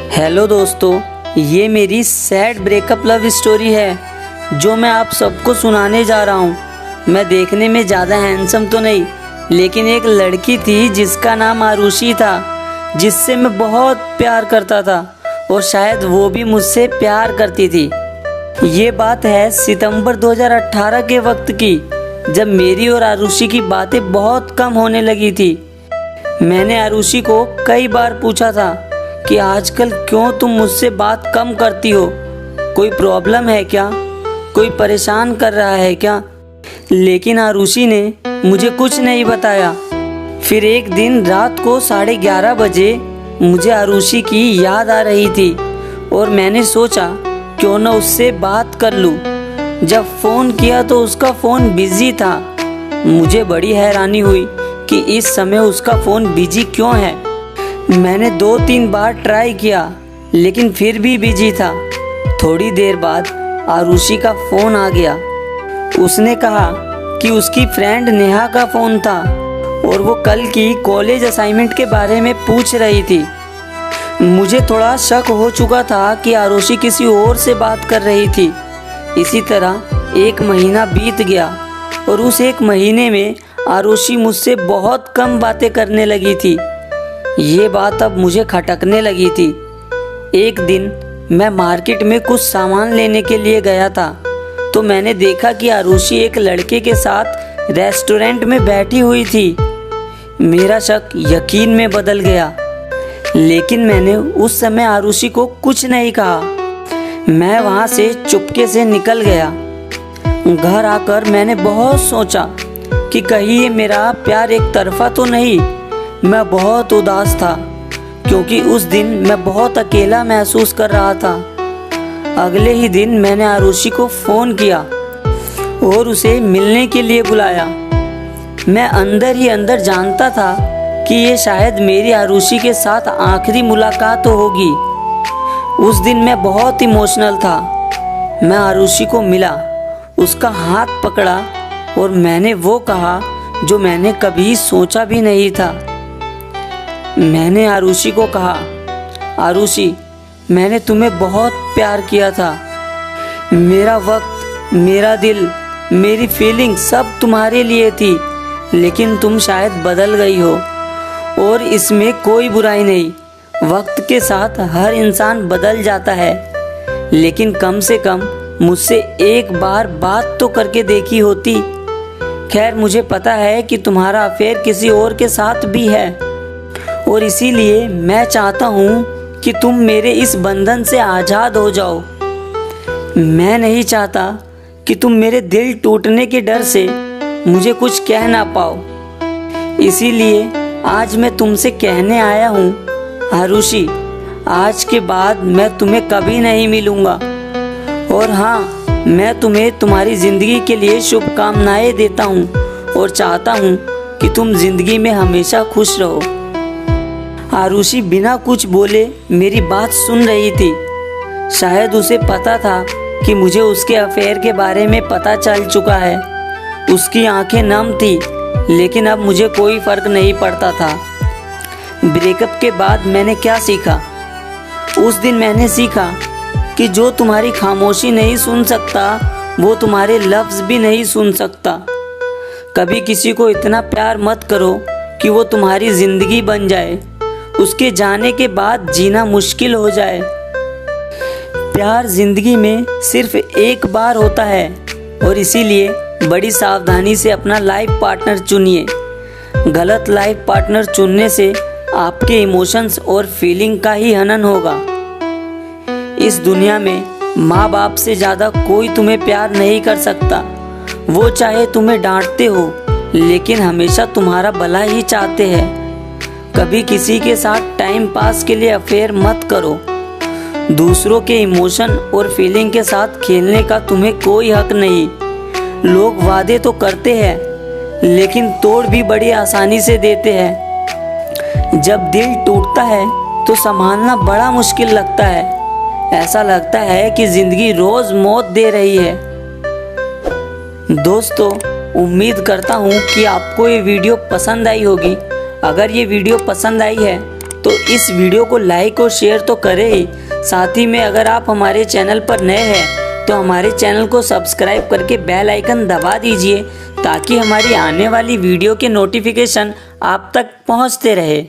Hello दोस्तों, ये मेरी सैड ब्रेकअप लव स्टोरी है जो मैं आप सबको सुनाने जा रहा हूँ। मैं देखने में ज़्यादा हैंडसम तो नहीं, लेकिन एक लड़की थी जिसका नाम आरुषि था, जिससे मैं बहुत प्यार करता था और शायद वो भी मुझसे प्यार करती थी। ये बात है सितंबर 2018 के वक्त की, जब मेरी और आरुषि की बातें बहुत कम होने लगी थी। मैंने आरुषि को कई बार पूछा था कि आजकल क्यों तुम मुझसे बात कम करती हो, कोई प्रॉब्लम है क्या, कोई परेशान कर रहा है क्या। लेकिन आरुषि ने मुझे कुछ नहीं बताया। फिर एक दिन रात को 11:30 बजे मुझे आरुषि की याद आ रही थी और मैंने सोचा क्यों न उससे बात कर लूं। जब फ़ोन किया तो उसका फ़ोन बिजी था। मुझे बड़ी हैरानी हुई कि इस समय उसका फ़ोन बिजी क्यों है। मैंने 2-3 बार ट्राई किया लेकिन फिर भी बिजी था। थोड़ी देर बाद आरुषि का फ़ोन आ गया। उसने कहा कि उसकी फ्रेंड नेहा का फ़ोन था और वो कल की कॉलेज असाइनमेंट के बारे में पूछ रही थी। मुझे थोड़ा शक हो चुका था कि आरुषि किसी और से बात कर रही थी। इसी तरह 1 महीना बीत गया और उस 1 महीने में आरुषि मुझसे बहुत कम बातें करने लगी थी। ये बात अब मुझे खटकने लगी थी। एक दिन मैं मार्केट में कुछ सामान लेने के लिए गया था तो मैंने देखा कि आरुषि एक लड़के के साथ रेस्टोरेंट में बैठी हुई थी। मेरा शक यकीन में बदल गया, लेकिन मैंने उस समय आरुषि को कुछ नहीं कहा। मैं वहाँ से चुपके से निकल गया। घर आकर मैंने बहुत सोचा कि कहीं ये मेरा प्यार एक तरफा तो नहीं। मैं बहुत उदास था क्योंकि उस दिन मैं बहुत अकेला महसूस कर रहा था। अगले ही दिन मैंने आरुषि को फ़ोन किया और उसे मिलने के लिए बुलाया। मैं अंदर ही अंदर जानता था कि ये शायद मेरी आरुषि के साथ आखिरी मुलाकात होगी। उस दिन मैं बहुत इमोशनल था। मैं आरुषि को मिला, उसका हाथ पकड़ा और मैंने वो कहा जो मैंने कभी सोचा भी नहीं था। मैंने आरुषि को कहा, आरुषि, मैंने तुम्हें बहुत प्यार किया था। मेरा वक्त, मेरा दिल, मेरी फीलिंग सब तुम्हारे लिए थी, लेकिन तुम शायद बदल गई हो और इसमें कोई बुराई नहीं। वक्त के साथ हर इंसान बदल जाता है, लेकिन कम से कम मुझसे एक बार बात तो करके देखी होती। खैर, मुझे पता है कि तुम्हारा अफेयर किसी और के साथ भी है और इसीलिए मैं चाहता हूँ कि तुम मेरे इस बंधन से आज़ाद हो जाओ। मैं नहीं चाहता कि तुम मेरे दिल टूटने के डर से मुझे कुछ कह ना पाओ। इसीलिए आज मैं तुमसे कहने आया हूँ, आरुषि, आज के बाद मैं तुम्हें कभी नहीं मिलूँगा। और हाँ, मैं तुम्हें तुम्हारी ज़िंदगी के लिए शुभकामनाएं देता हूँ और चाहता हूँ कि तुम ज़िंदगी में हमेशा खुश रहो। आरुषि बिना कुछ बोले मेरी बात सुन रही थी। शायद उसे पता था कि मुझे उसके अफेयर के बारे में पता चल चुका है। उसकी आंखें नम थी, लेकिन अब मुझे कोई फ़र्क नहीं पड़ता था। ब्रेकअप के बाद मैंने क्या सीखा? उस दिन मैंने सीखा कि जो तुम्हारी खामोशी नहीं सुन सकता, वो तुम्हारे लफ्ज़ भी नहीं सुन सकता। कभी किसी को इतना प्यार मत करो कि वो तुम्हारी ज़िंदगी बन जाए, उसके जाने के बाद जीना मुश्किल हो जाए। प्यार ज़िंदगी में सिर्फ एक बार होता है और इसीलिए बड़ी सावधानी से अपना लाइफ पार्टनर चुनिए। गलत लाइफ पार्टनर चुनने से आपके इमोशंस और फीलिंग का ही हनन होगा। इस दुनिया में माँ बाप से ज़्यादा कोई तुम्हें प्यार नहीं कर सकता। वो चाहे तुम्हें डांटते हो, लेकिन हमेशा तुम्हारा भला ही चाहते हैं। कभी किसी के साथ टाइम पास के लिए अफेयर मत करो। दूसरों के इमोशन और फीलिंग के साथ खेलने का तुम्हें कोई हक नहीं। लोग वादे तो करते हैं, लेकिन तोड़ भी बड़ी आसानी से देते हैं। जब दिल टूटता है तो संभालना बड़ा मुश्किल लगता है। ऐसा लगता है कि ज़िंदगी रोज़ मौत दे रही है। दोस्तों, उम्मीद करता हूँ कि आपको ये वीडियो पसंद आई होगी। अगर ये वीडियो पसंद आई है तो इस वीडियो को लाइक और शेयर तो करें ही, साथ ही में अगर आप हमारे चैनल पर नए हैं तो हमारे चैनल को सब्सक्राइब करके बेल आइकन दबा दीजिए ताकि हमारी आने वाली वीडियो के नोटिफिकेशन आप तक पहुंचते रहे।